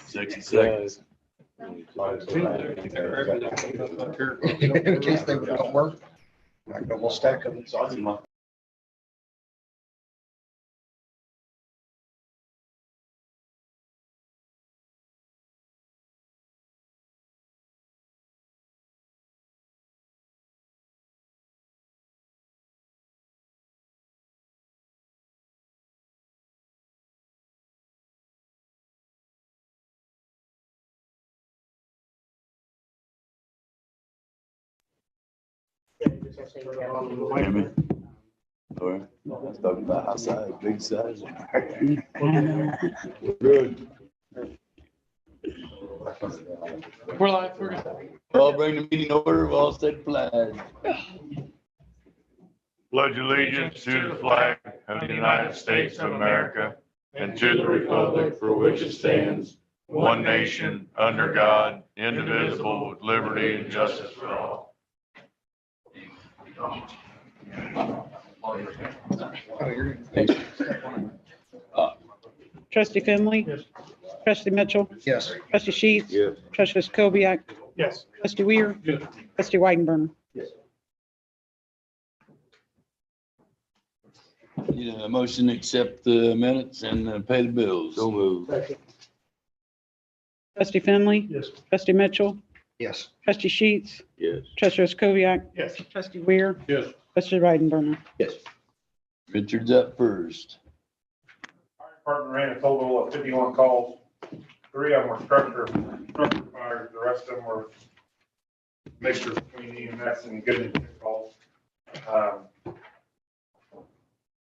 60 seconds. In case they don't work, like double stack of it. Hear me? Or let's talk about house size, big size. Good. We're live. I'll bring the meeting order. We'll all state the flag. Pledge allegiance to the flag of the United States of America and to the republic for which it stands, one nation, under God, indivisible, with liberty and justice for all. Trustee Finley. Yes. Trustee Mitchell. Yes. Trustee Sheets. Yes. Trustee Kubiak. Yes. Trustee Weir. Yes. Trustee Weidenburner. Need a motion to accept the minutes and pay the bills. So moved. Trustee Finley. Yes. Trustee Mitchell. Yes. Trustee Sheets. Yes. Trustee Kubiak. Yes. Trustee Weir. Yes. Trustee Weidenburner. Richard's up first. Fire department ran a total of 51 calls. 3 of them were structure fires. The rest of them were mixture between EMS and good and calls.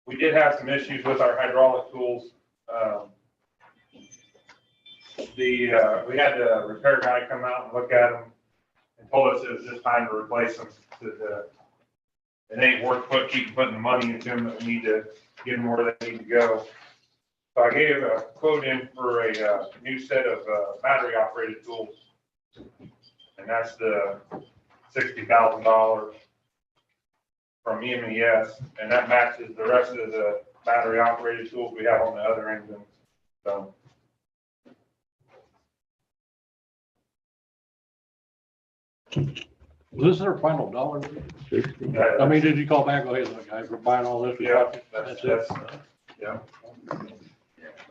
We did have some issues with our hydraulic tools. We had the repair guy come out and look at them and told us it was just time to replace them. It ain't worth keep putting the money into them, that we need to get them where they need to go. So I gave a quote in for a new set of battery operated tools. And that's the $60,000 from EMES, and that matches the rest of the battery operated tools we have on the other engines. So Was this our final dollar? I mean, did you call back, go ahead, look, guys, we're buying all this? yeah, That's that's, it. yeah.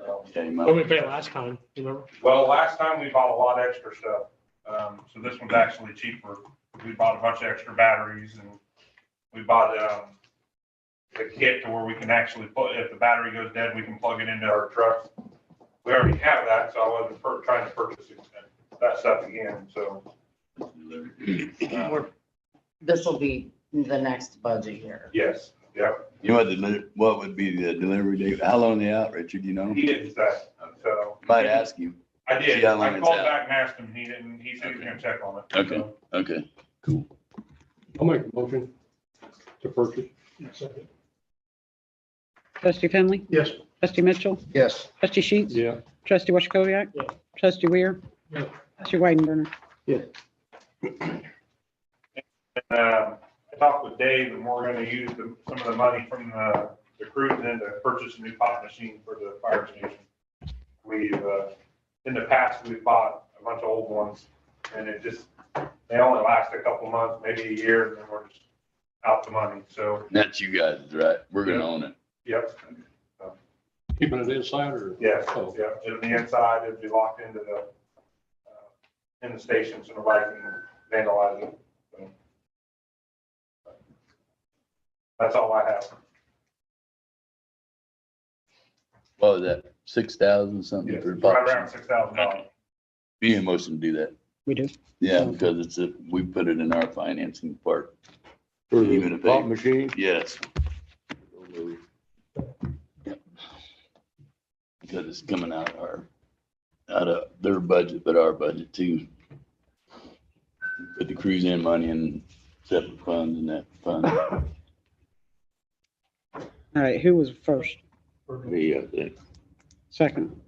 Okay, What did we pay last time, you remember? Well, last time we bought a lot of extra stuff. So this one's actually cheaper. We bought a bunch of extra batteries, and we bought, the kit to where we can actually put, if the battery goes dead, we can plug it into our trucks. We already have that, so I wasn't trying to purchase that stuff again, so. This will be the next budget year. Yes, yep. You know what would be the delivery date? How long they out, Richard, you know? He didn't say, so. Might ask you. I did. See how long I it's called out. back and asked him. He didn't, he said he was gonna check on it. Okay. So, Okay, cool. I'll make a motion to purchase. Trustee Finley. Yes. Trustee Mitchell. Yes. Trustee Sheets. Yeah. Trustee Kubiak. Yeah. Trustee Weir. Yeah. Trustee Weidenburner. I talked with Dave, and we're gonna use some of the money from the cruise in to purchase a new pot machine for the fire station. We've, in the past, we've bought a bunch of old ones, and they only last a couple months, maybe a year, and then we're just out the money, so, That's you guys, right? We're gonna own it. yep. Keeping it inside or? Yes, Oh. yeah, it'll be inside, it'll be locked into in the station, so nobody can vandalize it. So, that's all I have. What was that? 6,000 something Yes, for the right pot around machine? $6,000. Be a motion to do that. We do. Yeah, because we put it in our financing part. For Even the if pop they- machine? Yes. Because it's coming out of their budget, but our budget too. Put the cruise in money in separate funds and that fund. All right, who was first? Me, I think. Second.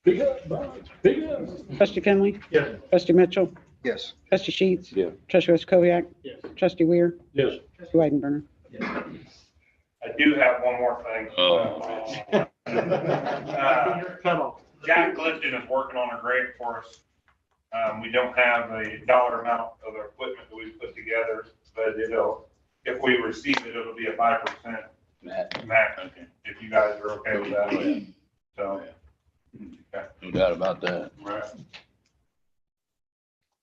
Speak up, Bob. Speak up. Trustee Finley. Yes. Trustee Mitchell. Yes. Trustee Sheets. Yeah. Trustee Kubiak. Yes. Trustee Weir. Yes. Trustee Weidenburner. I do have one more thing. Oh. Cut off. Jack Clifton is working on a grant for us. We don't have a dollar amount of equipment that we've put together, but if we receive it, it'll be a 5% Matt, match, okay, if you guys are okay with that. So, no doubt about that. right.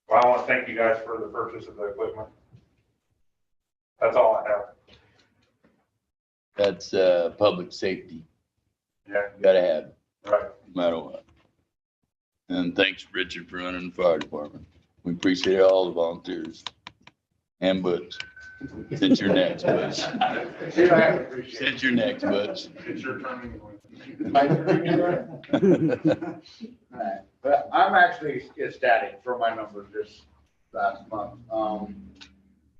Well, I want to thank you guys for the purchase of the equipment. That's all I have. That's, public safety. Yeah, You gotta have it, right. no matter what. And thanks, Richard, for running the fire department. We appreciate all the volunteers and Butch. Since you're next, Butch. You don't have to appreciate it. Since you're next, Butch. It's your turn Alright, but I'm actually ecstatic for my numbers this last month.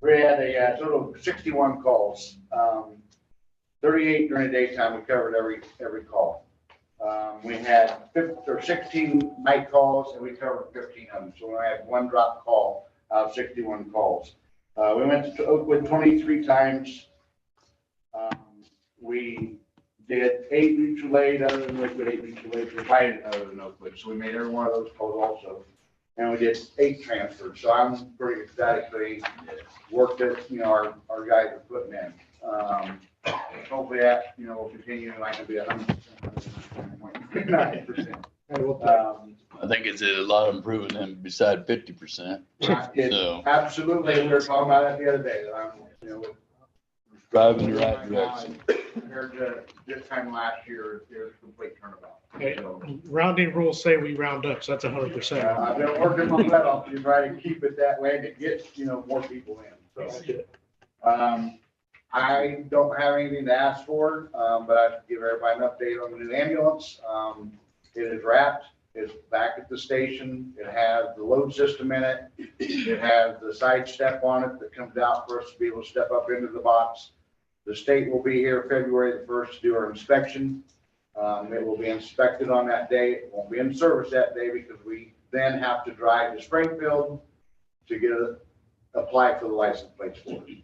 We had a total of 61 calls. 38 during the daytime, we covered every call. We had 16 night calls and we covered 15 of them. So we had one drop call out of 61 calls. We went to Oakwood 23 times. We did 8 mutual aid other than Oakwood, 8 mutual aid provided other than Oakwood. So we made every one of those calls also. And we did 8 transfers. So I'm pretty ecstatic that he worked that, our guys are putting in. Hopefully that, will continue and I can be 100%. 90%. I think it's a lot of improvement than beside 50%. So Absolutely, we were talking about it the other day, that I'm, driving the right direction. compared to this time last year, there's a complete turnabout. Okay. So, Rounding rules say we round up, so that's 100%. I've been working on that, I'll try to keep it that way, to get, more people in, so. I don't have anything to ask for, but I give everybody an update on the new ambulance. It is wrapped, it's back at the station, it has the load system in it, it has the side step on it that comes out for us to be able to step up into the box. The state will be here February the 1st to do our inspection. It will be inspected on that day, it won't be in service that day because we then have to drive to Springfield to get apply for the license plates for it.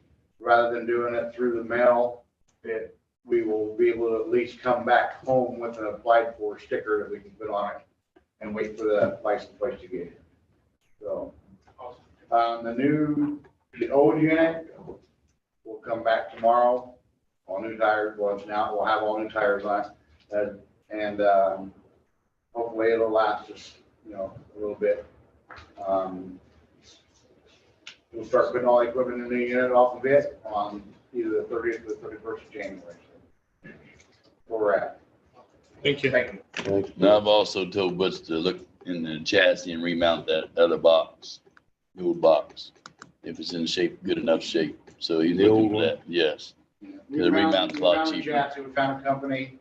Rather than doing it through the mail, we will be able to at least come back home with an applied for sticker that we can put on it and wait for the license plate to get here. So, the old unit will come back tomorrow, all new tires, well, it's now, we'll have all new tires on it. And hopefully it'll last us, a little bit. We'll start putting all the equipment in the unit off of it on either the 30th or the 31st of January. So, where we're at. Thank you. Thank you. Now, I've also told Butch to look in the chassis and remount that other box, the old box, if it's in shape, good enough shape. So he's The looking old for one? that, yes. We The remount's a lot found cheaper. chassis, we found a company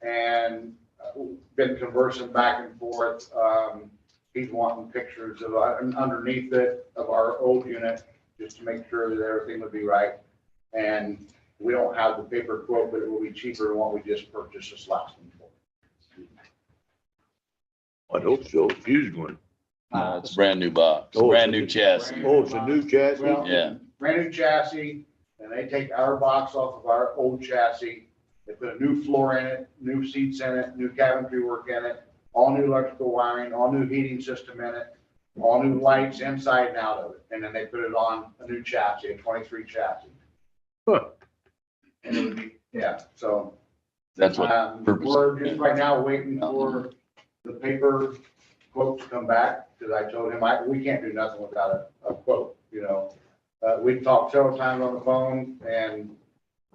and been conversing back and forth. He's wanting pictures of underneath it of our old unit, just to make sure that everything would be right. And we don't have the paper quote, but it will be cheaper than what we just purchased this last one for. I hope so, used one. It's a brand new box, Oh, brand new chassis. Oh, it's a new chassis? Well, Yeah. brand new chassis, and they take our box off of our old chassis. They put a new floor in it, new seats in it, new cabinetry work in it, all new electrical wiring, all new heating system in it, all new lights inside and out of it. And then they put it on a new chassis, a 23 chassis. Huh. And it would be, yeah, so. That's what, purpose. We're just right now waiting for the paper quote to come back, because I told him, we can't do nothing without a quote, We've talked several times on the phone, and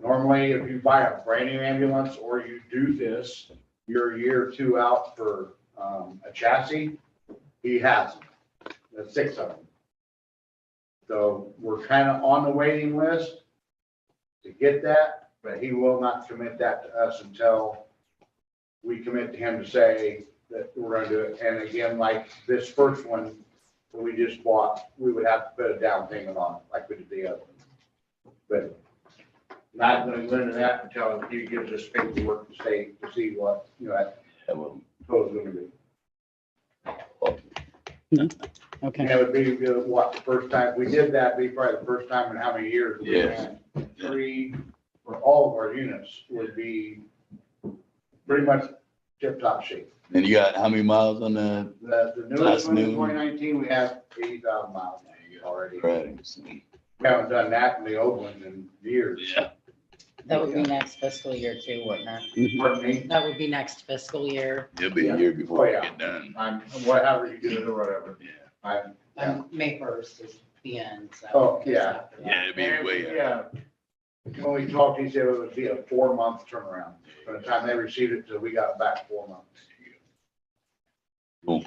normally if you buy a brand new ambulance or you do this, you're a year or two out for a chassis. He has them. There's 6 of them. So we're kind of on the waiting list to get that, but he will not commit that to us until we commit to him to say that we're gonna do it. And again, like this first one that we just bought, we would have to put a down payment on it, like we did the other one. But not gonna go into that until he gives us paperwork to say, to see what, that yeah, well, proposal is gonna be. Okay. And it would be, the first time, we did that, be probably the first time in how many years? We Yes. had 3, for all of our units would be pretty much tip-top shape. And you got how many miles on the, The newest Last one in new- 2019, we have 80,000 miles already. right, We haven't done that in the old one in years. yeah, That would be next fiscal year too, wouldn't it? Pardon me? That would be next fiscal year. it'll be a year before Oh, we yeah. get done. I'm, whatever you do it or whatever. Yeah. I'm, And May 1st is the end, so. Oh, it's yeah. after that. Yeah, it'll be way, Yeah. When we talked, he said it would be a 4-month turnaround. By the time they received it till we got back 4 months. cool.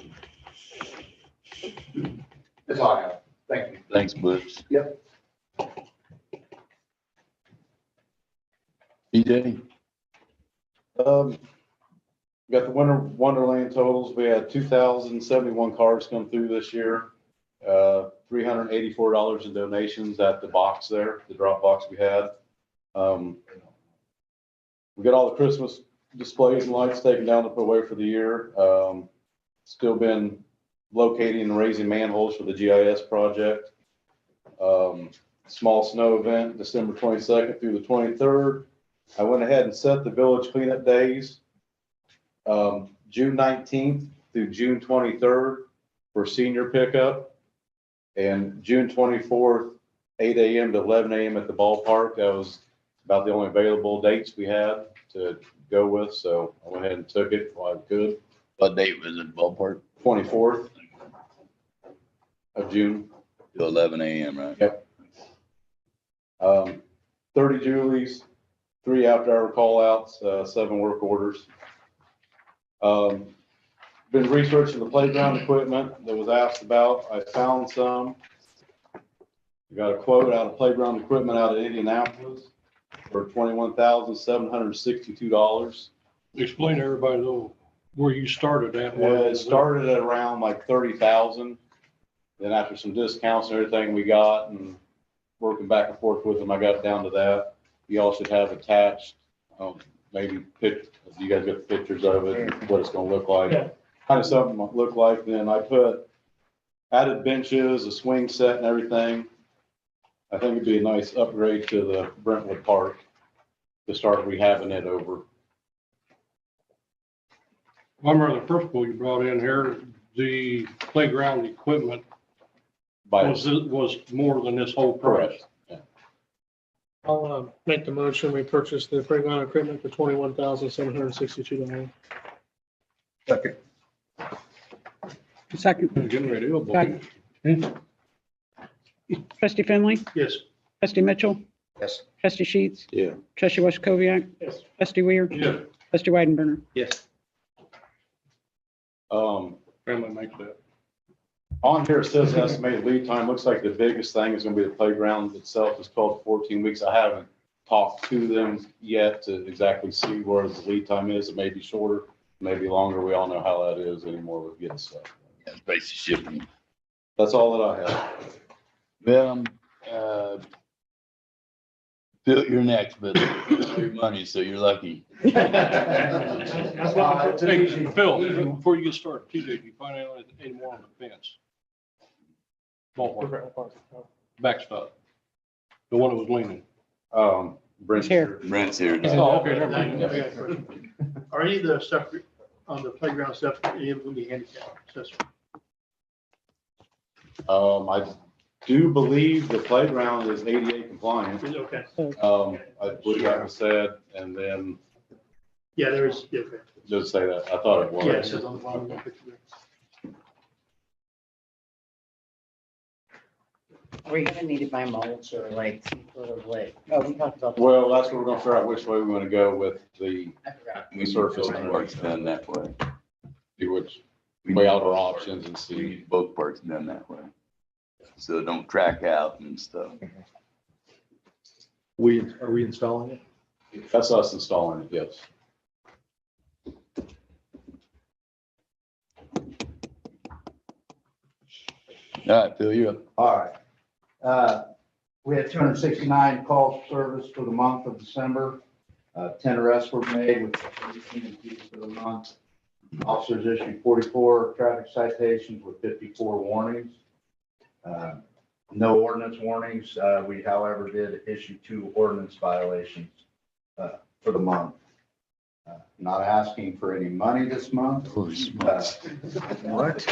That's all I have. Thank you. Thanks, Butch. Yep. TJ? We got the Winter Wonderland totals. We had 2,071 cars come through this year. $384 in donations at the box there, the drop box we had. We got all the Christmas displays and lights taken down to put away for the year. Still been locating and raising manholes for the GIS project. Small snow event, December 22nd through the 23rd. I went ahead and set the village cleanup days, June 19th through June 23rd for senior pickup, and June 24th, 8 a.m. to 11 a.m. at the ballpark. That was about the only available dates we had to go with, so I went ahead and took it while I could. What date was it, ballpark? 24th of June. To 11 a.m., right? Yep. 30 Julies, 3 after-hour call-outs, 7 work orders. Been researching the playground equipment that was asked about. I found some. We got a quote out of playground equipment out of Indianapolis for $21,762. Explain to everybody though, where you started at. It started at around like 30,000. Then after some discounts and everything we got and working back and forth with them, I got it down to that. You all should have attached, maybe you guys got the pictures of it, what it's gonna look like. Kind of something it look like. Then I put added benches, a swing set and everything. I think it'd be a nice upgrade to the Brentwood Park to start rehabbing it over. I remember the first pool you brought in here, the playground equipment By was more than this whole price. correct. Yeah. I'll make the motion. We purchased the playground equipment for $21,762. Second. Getting ready to go. Second. Trustee Finley, Yes. trustee Mitchell, Yes. trustee Sheets, Yeah. trustee Washkoviac, Yes. trustee Weir, Yeah, trustee Weidenberger. Yes. family makes that. On here, it says estimated lead time. Looks like the biggest thing is gonna be the playground itself is 12 to 14 weeks. I haven't talked to them yet to exactly see where the lead time is. It may be shorter, maybe longer. We all know how that is anymore with getting stuff. Yeah, it's basically shipping. That's all that I have. Well, Bill, you're next, but it's your money, so you're lucky. That's what Hey, Phil, before you get started, TJ, did you find out any more on the fence? Ballpark, backstop, the one that was leaning. Brent's Here. Brent's here. Oh, okay, never mind. Are any of the stuff on the playground stuff able to be handicapped accessible? I do believe the playground is ADA compliant. Is it okay? I believe that was said, and then Yeah, there is, yeah, okay. just say that. I thought it was. Yeah, it says on the bottom of the picture there. Are you gonna need to buy mulch or like some sort of like, oh, we talked about. Well, that's what we're gonna figure out which way we wanna go with the, I forgot. We surface the parks done that way. see which We way need out our both options and parks- We see. need both parks done that way. So don't track out and stuff. Are we installing it? That's us installing it, yes. All right, Phil, you're up. All right. We had 269 calls for service for the month of December. 10 arrests were made with 18 impeachments for the month. Officers issued 44 traffic citations with 54 warnings. No ordinance warnings. We, however, did issue 2 ordinance violations for the month. Not asking for any money this month. Holy smokes. What?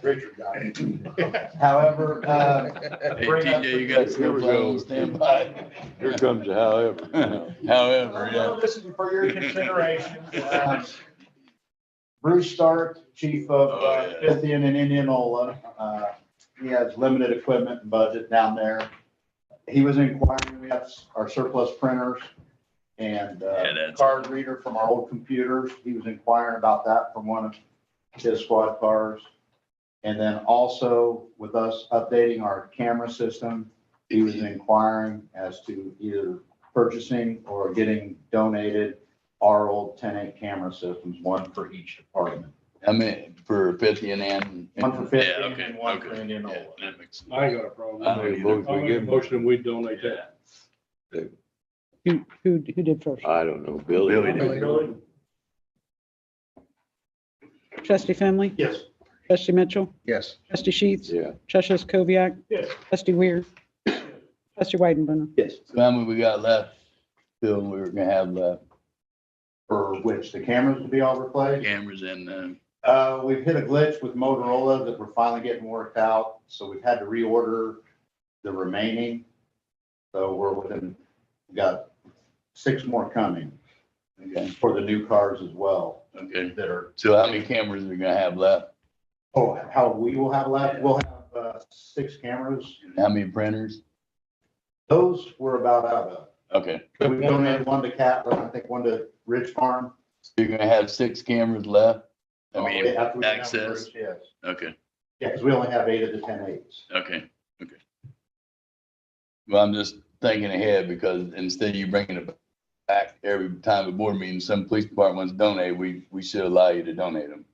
Richard got it. However, Hey, TJ, you got Here we snowplow go. on standby? Here comes the however. However, well, this is for your consideration. Bruce Stark, chief of Oh, yeah. Tilton and Indianola, he has limited equipment and budget down there. He was inquiring, we have our surplus printers and Yeah, that's- card reader from our old computers. He was inquiring about that from one of his squad cars. And then also with us updating our camera system, he was inquiring as to either purchasing or getting donated our old 10-8 camera systems, one for each department. I mean, for 50 and. One for 50 Yeah, and okay, one for okay. Indianola. Yeah, that makes sense. I ain't got a problem. I don't either. I'll make a motion, we donate that. Who did first? I don't know, Billy. Billy did. Trustee Finley? Yes. Trustee Mitchell? Yes. Trustee Sheets? Yeah. Trustee Koviak? Yes. Trustee Weir? Trustee Weidenberger? Yes. So how many we got left? Bill, we were gonna have left For which, the cameras to be all replaced? cameras and, We've hit a glitch with Motorola that we're finally getting worked out, so we've had to reorder the remaining. So we got 6 more coming okay, for the new cars as well okay. that are, So how many cameras are we gonna have left? how we will have left, we'll have 6 cameras. How many printers? Those we're about out of. Okay, We donated one to Catlin, I think one to Ridge Farm. so you're gonna have 6 cameras left? I mean, After we have access? Bruce, yes. Okay, Yeah, because we only have 8 of the 10-8s. okay, okay. Well, I'm just thinking ahead because instead of you bringing it back every time a board meeting, some police department wants to donate, we should allow you to donate them.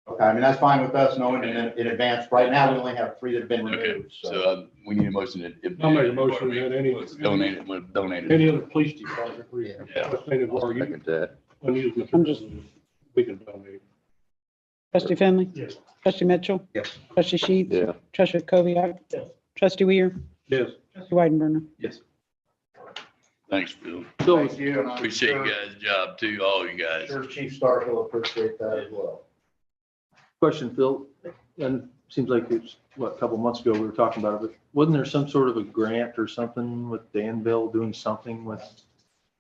Okay, I mean, that's fine with us knowing in advance. Right now, we only have 3 that have been Okay, removed, so so. we need a motion that if. I'll make a motion that any- Let's donate it, we'll donate it. Any other police department, we, Yeah. or you, Second that. unused I'm just- materials, we can donate. Trustee Finley? Yes. Trustee Mitchell? Yes. Trustee Sheets? Yeah. Trustee Koviak? Yes. Trustee Weir? Yes. Trustee Weidenberger? Thanks, Bill. Thank you. and I'm Appreciate you sure- guys' job too, all you guys. Sure Chief Stark will appreciate that as well. Question, Phil, and it seems like it's, what, a couple months ago we were talking about it, but wasn't there some sort of a grant or something with Danville doing something with?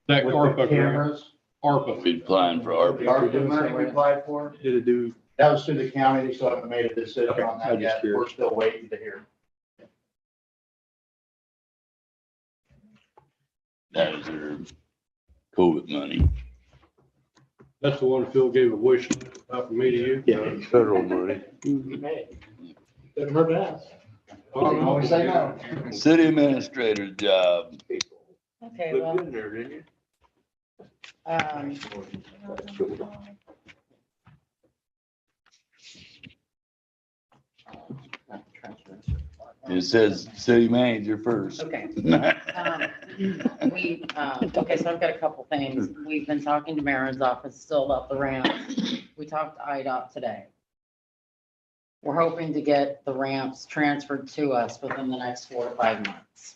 That With the ARPA grant, cameras, ARPA. We applying for the ARPA. ARPA money we applied for, Did it do, that was through the county. They still haven't made a decision Okay, on I'm that just yet. curious. We're still waiting to hear. That is their COVID money. That's the one Phil gave a wish out from me to you. yeah, Federal money. Didn't hurt to ask. Always say no. City administrator's job. Okay, Lived well, in there, didn't you? It says city manager first. okay. Okay, so I've got a couple things. We've been talking to Marin's office still about the ramp. We talked to IDOT today. We're hoping to get the ramps transferred to us within the next 4 to 5 months.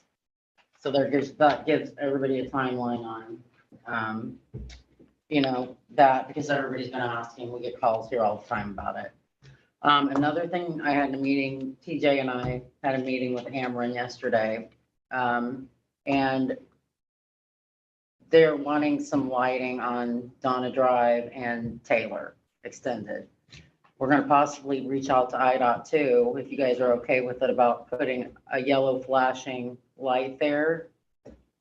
So that gives everybody a timeline on, that, because everybody's been asking, we get calls here all the time about it. Another thing, I had a meeting, TJ and I had a meeting with Ameren yesterday. And they're wanting some lighting on Donna Drive and Taylor Extended. We're gonna possibly reach out to IDOT too, if you guys are okay with it, about putting a yellow flashing light there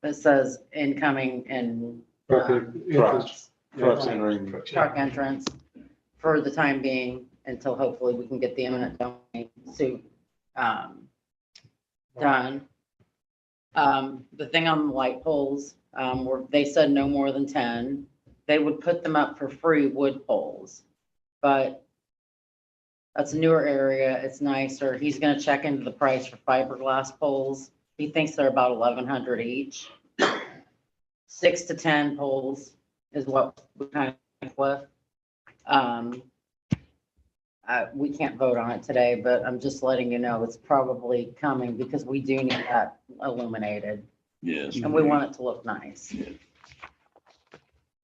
that says incoming and trucks entering. truck entrance for the time being, until hopefully we can get the eminent domain suit done. The thing on the light poles, they said no more than 10. They would put them up for free, wood poles. But that's a newer area, it's nicer. He's gonna check into the price for fiberglass poles. He thinks they're about 1,100 each. 6 to 10 poles is what we kind of with. We can't vote on it today, but I'm just letting you know it's probably coming because we do need that illuminated Yes. and we want it to look nice.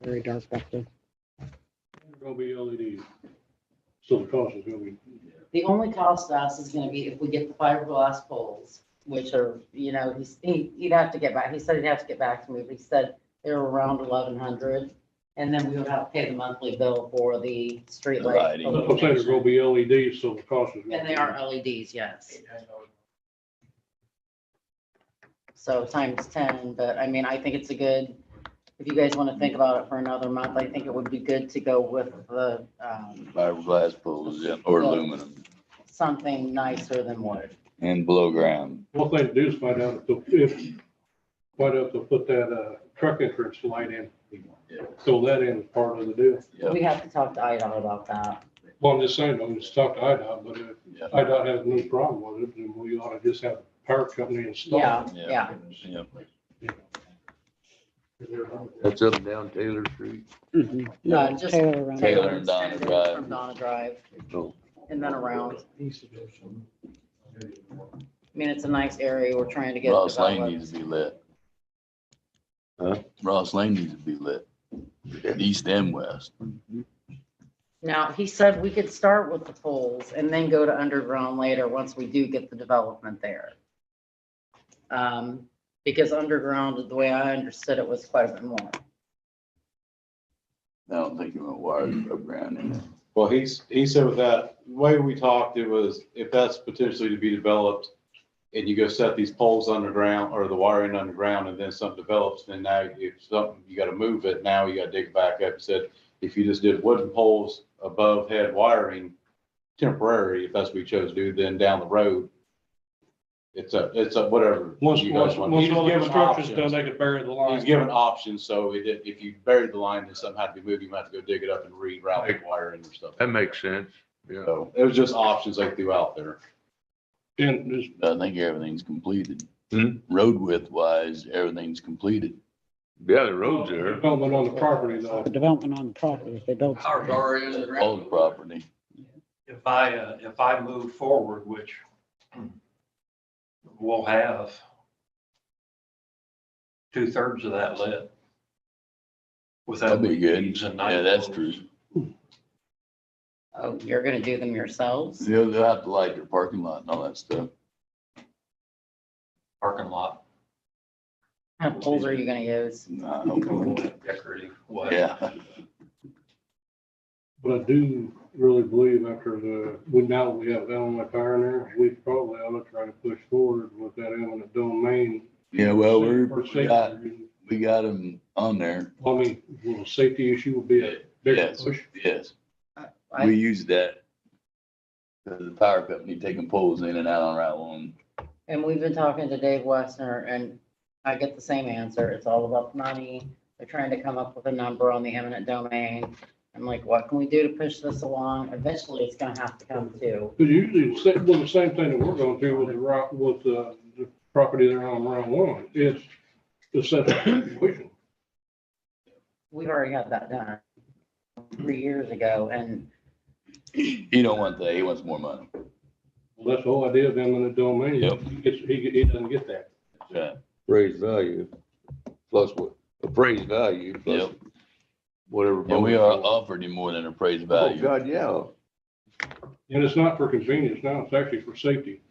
Very dark back there. Gonna be LED. So the cost is gonna be, The only cost to us is gonna be if we get the fiberglass poles, which are, you know, he'd have to get back, he said he'd have to get back to me, but he said they were around 1,100. And then we would have to pay the monthly bill for the street light. Lighting. I'm saying there's gonna be LEDs, so the cost is. gonna And they be- are LEDs, yes. So times 10, but I mean, I think it's a good, if you guys want to think about it for another month, I think it would be good to go with the, Fiberglass poles, yeah, or aluminum something nicer than wood. and below ground. One thing to do is find out find out if they'll put that, truck entrance light in. Throw that in as part of the deal. Yep. We have to talk to IDOT about that. Well, I'm just saying, I'm just talk to IDOT, but if Yep. IDOT has no problem with it, then we ought to just have a power company install. Yeah. Yep. That's up and down Taylor Street. No, just. Taylor around. Taylor and Donna Drive. From Donna Drive Oh. and then around. I mean, it's a nice area. We're trying to get. Ross Lane developed. needs to be lit. Huh? Ross Lane needs to be lit, east and west. Now, he said we could start with the poles and then go to underground later, once we do get the development there. Because underground, the way I understood it, was quite a bit more. I don't think you want wires above ground in there. Well, he said with that, the way we talked, it was if that's potentially to be developed and you go set these poles underground or the wiring underground and then something develops, then now if something, you gotta move it, now you gotta dig it back up. He said, if you just did wooden poles above head wiring temporary, if that's what we chose to do, then down the road, it's a whatever. Once, you guys once, want. once He's all the given construction's done, options. they could bury the line. He's given options, so if you buried the line and something had to be moved, you might have to go dig it up and reroute the wiring or stuff. That makes sense. Yeah. So it was just options they threw out there. And this, I think everything's completed. Hmm? Road width wise, everything's completed. Yeah, the road's there. development on the property though. The development on the property, if they build. Ours already underground. All the property. If I move forward, which we'll have 2/3 of that lit. Without That'd be good. leaves and night Yeah, that's bulbs. true. Oh, you're gonna do them yourselves? They'll have to light their parking lot and all that stuff. Parking lot, What kind of poles are you gonna use? No, decorative, what? yeah. But I do really believe after now that we have Illinois Power in there, we probably ought to try to push forward with that eminent domain. Yeah, well, For safety reasons. we got them on there. I mean, will the safety issue will be a bigger Yes, push? yes. I- We use that. The power company taking poles in and out on Route 1. And we've been talking to Dave Westner, and I get the same answer. It's all about the money. They're trying to come up with a number on the eminent domain. I'm like, what can we do to push this along? Eventually, it's gonna have to come to. Because usually the same thing that we're going through with the property there on Route 1, it's the situation. We've already had that done 3 years ago, and He don't want that, he wants more money. Well, that's the whole idea of eminent domain. Yep. He doesn't get that. Yeah. Appraised value plus what, appraised value plus Yep. whatever. And we are offered him more than appraised Oh, value. God, yeah. And it's not for convenience now, it's actually for safety.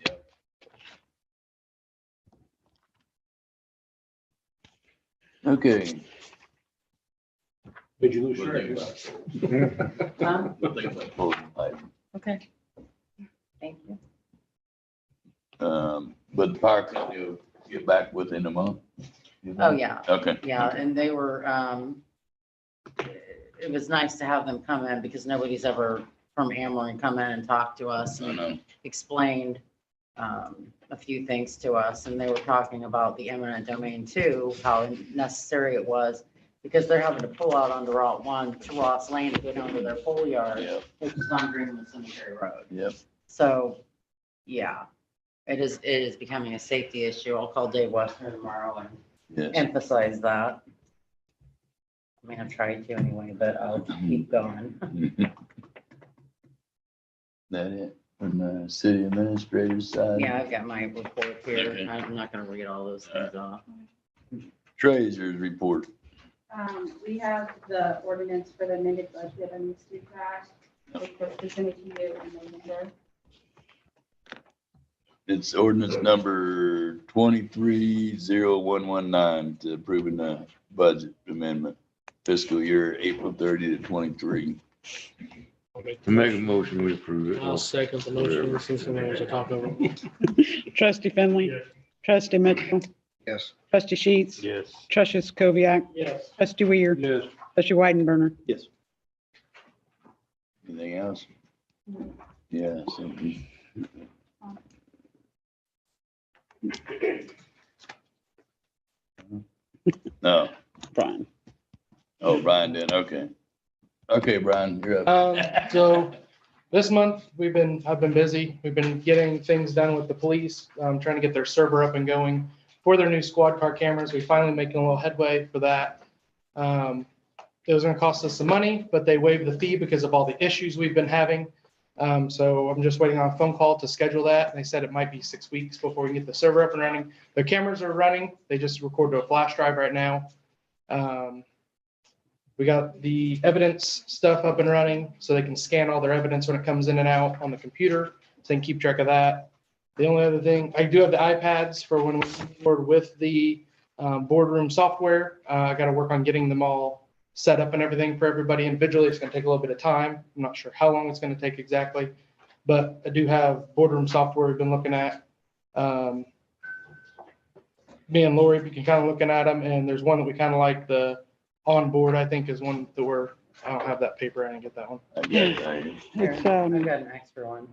Okay. Did you lose What do you track? think huh? What do you think about poles and light? Okay. Thank you. But the power company will get back within a month. Oh, yeah. Okay. Yeah, and they were, it was nice to have them come in because nobody's ever from Ameren come in and talk to us I and know. explained a few things to us. And they were talking about the eminent domain too, how necessary it was because they're having to pull out onto Route 1 to Ross Lane to get onto their pole yard, Yep, which is on Greenwood Cemetery Road. yep. So, yeah, it is becoming a safety issue. I'll call Dave Westner tomorrow and Yes. emphasize that. I mean, I've tried to anyway, but I'll keep going. That it, from the city administrator's side? Yeah, I've got my report here. Okay. I'm not gonna read all those things off. Treasurer's report. We have the ordinance for the amended budget on this new draft. We presented to you in November. It's ordinance number 230119 to approving the budget amendment fiscal year April 30 to 23. To make a motion, we approve it. I'll second the motion since there's a talk over. Trustee Finley, Yes. trustee Mitchell, Yes. trustee Sheets, Yes. trustee Kubiak, Yes. trustee Weir, Yes. trustee Weidenberger. Yes. Anything else? Yeah. something. No. Brian. Oh, Brian did. Okay. Okay, Brian, you're up. So this month, I've been busy. We've been getting things done with the police, trying to get their server up and going for their new squad car cameras. We finally making a little headway for that. It was gonna cost us some money, but they waived the fee because of all the issues we've been having. So I'm just waiting on a phone call to schedule that. They said it might be 6 weeks before we can get the server up and running. The cameras are running. They just record to a flash drive right now. We got the evidence stuff up and running so they can scan all their evidence when it comes in and out on the computer, so they can keep track of that. The only other thing, I do have the iPads for when we move forward with the boardroom software. I got to work on getting them all set up and everything for everybody individually. It's going to take a little bit of time. I'm not sure how long it's going to take exactly, but I do have boardroom software we've been looking at. Me and Lori, we can kind of looking at them, and there's one that we kind of like, the onboard, I think, is one that I don't have that paper. I didn't get that one. I got it right here. It's, I've got an extra one.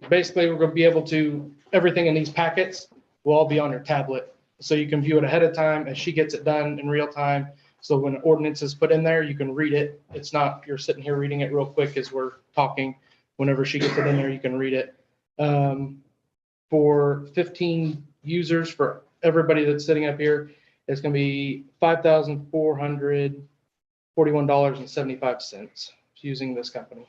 Basically, we're going to be able to, everything in these packets will all be on your tablet. So you can view it ahead of time as she gets it done in real time. So when an ordinance is put in there, you can read it. It's not, you're sitting here reading it real quick as we're talking. Whenever she gets it in there, you can read it. For 15 users, for everybody that's sitting up here, it's going to be $5,441.75 using this company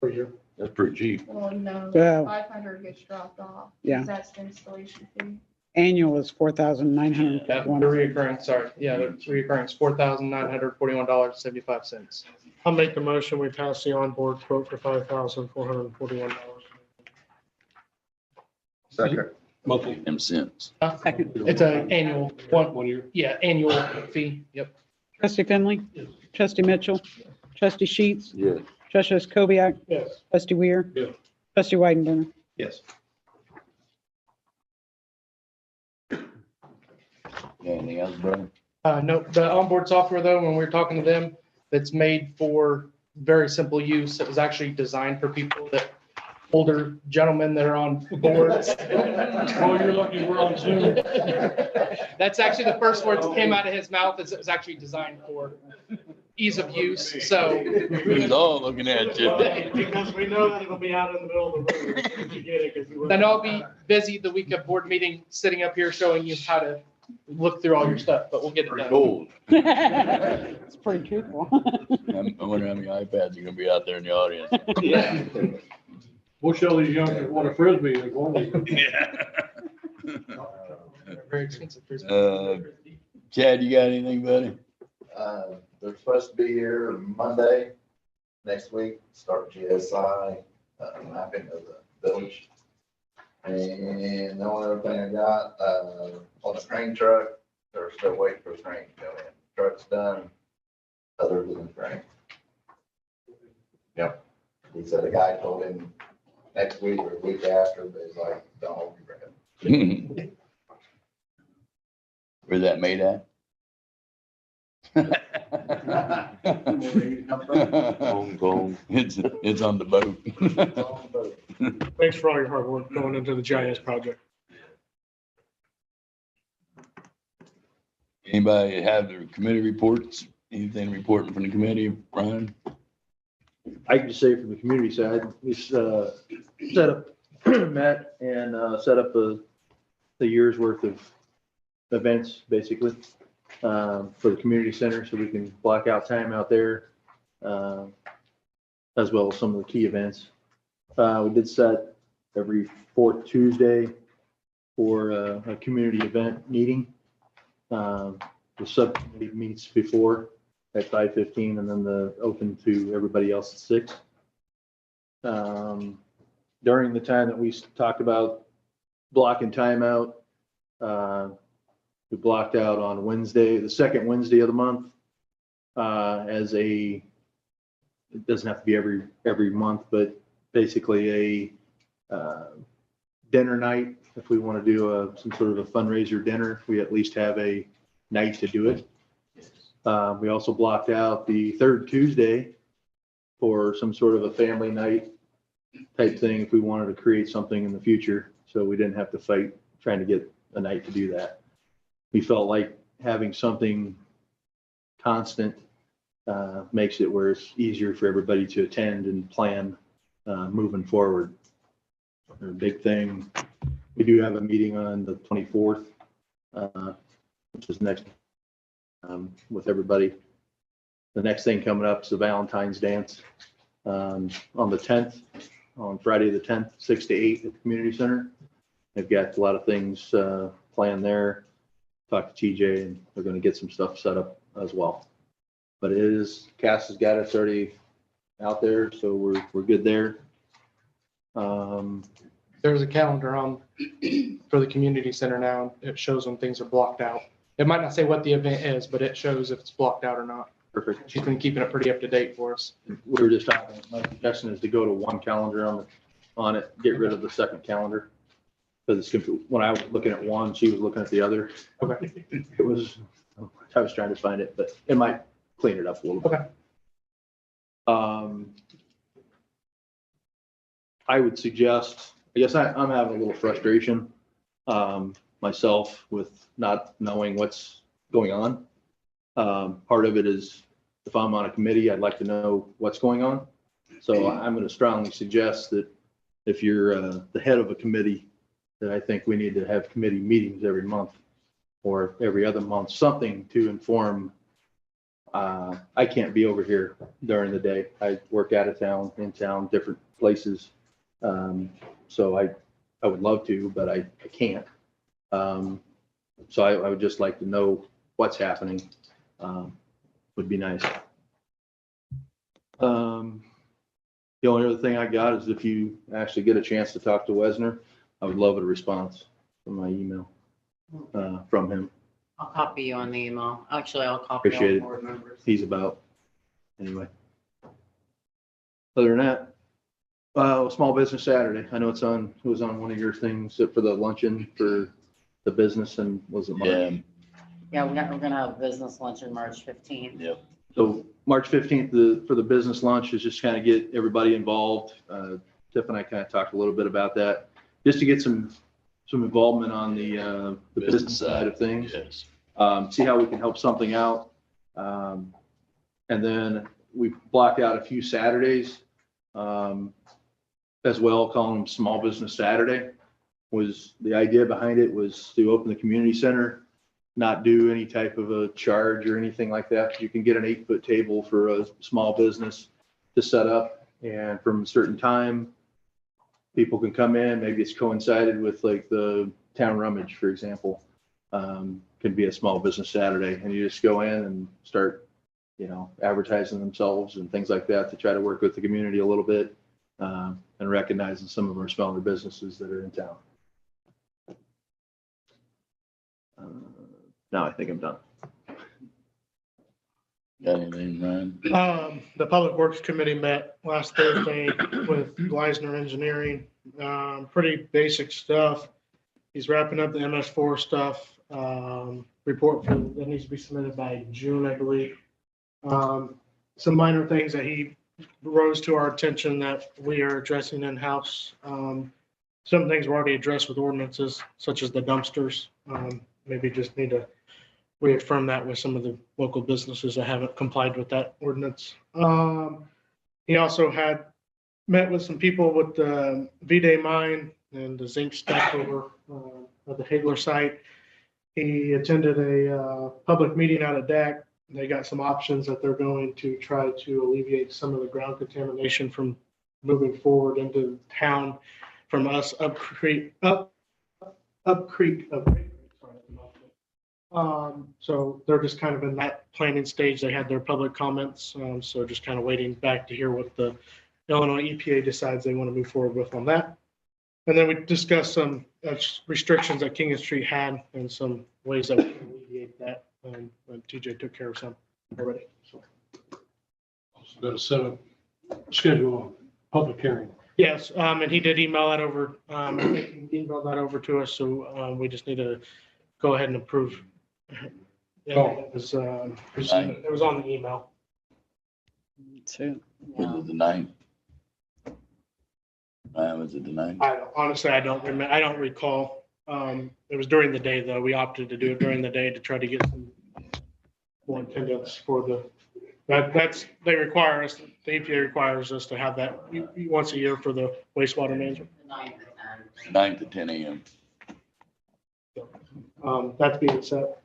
per year. That's pretty cheap. Well, no, Yeah. 500 gets dropped off. Yeah. That's the installation fee. Annual is The $4,951. reoccurring, sorry, yeah, the reoccurring is $4,941.75. I'll make the motion. We pass the onboard quote for $5,441. Second. Monthly, Them cents. It's an annual, one year. annual fee, yep. Trustee Finley, trustee Mitchell, trustee Sheets, Yes. trustee Kubiak, Yes. trustee Weir, Yeah. trustee Weidenberger. Yes. Anything else, brother? No, the onboard software though, when we were talking to them, that's made for very simple use. It was actually designed for people older gentlemen that are on boards. Oh, you're lucky we're on Zoom. That's actually the first words that came out of his mouth, is it was actually designed for ease of use, so. Who's all looking at you? Because we know that it'll be out in the middle of the room. You get it, 'cause we Then I'll be busy the week of board meeting, sitting up here showing you how to look through all your stuff, but we'll get it Pretty done. cool. It's pretty truthful. I wonder how many iPads are gonna be out there in the audience. Yeah. We'll show these youngsters what a Frisbee is, won't we? Very expensive. Chad, you got anything, buddy? They're supposed to be here Monday next week, start GSI, mapping of the village. And the only other thing I got, on the crane truck, they're still waiting for the crane to go in. Truck's done, other than the crane. Yep. He said a guy told him next week or the week after, but he's like, don't hold your breath. Where's that made at? Hong Kong. It's on the boat. Thanks for all your hard work going into the GIS project. Anybody have their committee reports? Anything reporting from the committee, Brian? I can just say from the community side, we set up, met and set up a year's worth of events, basically, for the community center, so we can block out time out there, as well as some of the key events. We did set every fourth Tuesday for a community event meeting. The subcommittee meets before at 5:15 and then the open to everybody else at 6. During the time that we talked about blocking timeout, we blocked out on Wednesday, the second Wednesday of the month, as it doesn't have to be every month, but basically a dinner night. If we want to do some sort of a fundraiser dinner, we at least have a night to do it. We also blocked out the third Tuesday for some sort of a family night type thing if we wanted to create something in the future, so we didn't have to fight trying to get a night to do that. We felt like having something constant makes it where it's easier for everybody to attend and plan moving forward. A big thing, we do have a meeting on the 24th, which is next, with everybody. The next thing coming up is the Valentine's dance on the 10th, on Friday the 10th, 6 to 8 at the community center. They've got a lot of things planned there. Talked to TJ and they're going to get some stuff set up as well. But it is, Cass has got us already out there, so we're good there. There's a calendar on for the community center now. It shows when things are blocked out. It might not say what the event is, but it shows if it's blocked out or not. Perfect. She's been keeping it pretty up to date for us. We were just talking, my suggestion is to go to one calendar on it, get rid of the second calendar. Because when I was looking at one, she was looking at the other. Okay. It was, I was trying to find it, but it might clean it up a little bit. Okay. I would suggest, I guess I'm having a little frustration myself with not knowing what's going on. Part of it is if I'm on a committee, I'd like to know what's going on. So I'm going to strongly suggest that if you're the head of a committee, that I think we need to have committee meetings every month or every other month, something to inform. I can't be over here during the day. I work out of town, in town, different places. So I would love to, but I can't. So I would just like to know what's happening. Would be nice. The only other thing I got is if you actually get a chance to talk to Wesner, I would love a response from my email from him. I'll copy you on the email. Actually, I'll copy all Appreciate it. board members. He's about, anyway. Other than that, Small Business Saturday. I know it was on one of your things for the luncheon for the business, and was it March? Yeah, Yeah, we're gonna have a business luncheon March 15th. yep. So March 15th, for the business lunch is just kind of get everybody involved. Tiff and I kind of talked a little bit about that, just to get some involvement on the business side of things. Yes. See how we can help something out. And then we blocked out a few Saturdays as well, calling them Small Business Saturday. Was the idea behind it was to open the community center, not do any type of a charge or anything like that. You can get an 8-foot table for a small business to set up, and from a certain time, people can come in. Maybe it's coincided with like the town rummage, for example, can be a Small Business Saturday, and you just go in and start, advertising themselves and things like that to try to work with the community a little bit, and recognizing some of our smaller businesses that are in town. Now I think I'm done. Got anything, Ryan? The Public Works Committee met last Thursday with Gleisner Engineering. Pretty basic stuff. He's wrapping up the MS4 stuff. Report that needs to be submitted by June, I believe. Some minor things that he rose to our attention that we are addressing in-house. Some things were already addressed with ordinances, such as the dumpsters. Maybe just need to reaffirm that with some of the local businesses that haven't complied with that ordinance. He also met with some people with the V-Day mine and the zinc stack over at the Hagler site. He attended a public meeting out at DAC. They got some options that they're going to try to alleviate some of the ground contamination from moving forward into town from us up creek. So they're just kind of in that planning stage. They had their public comments, so just kind of waiting back to hear what the Illinois EPA decides they want to move forward with on that. And then we discussed some restrictions that King Street had and some ways that we can alleviate that. And TJ took care of some already. So. Got to set up, schedule a public hearing. Yes, and he did email that over, emailed that over to us, so we just need to go ahead and approve. Yeah, it was on the email. So, Was it the 9th? Was it the 9th? Honestly, I don't remember, I don't recall. It was during the day, though. We opted to do it during the day to try to get some more attendance for the, they require us, the EPA requires us to have that once a year for the wastewater management. 9 to 10 a.m. That's being set.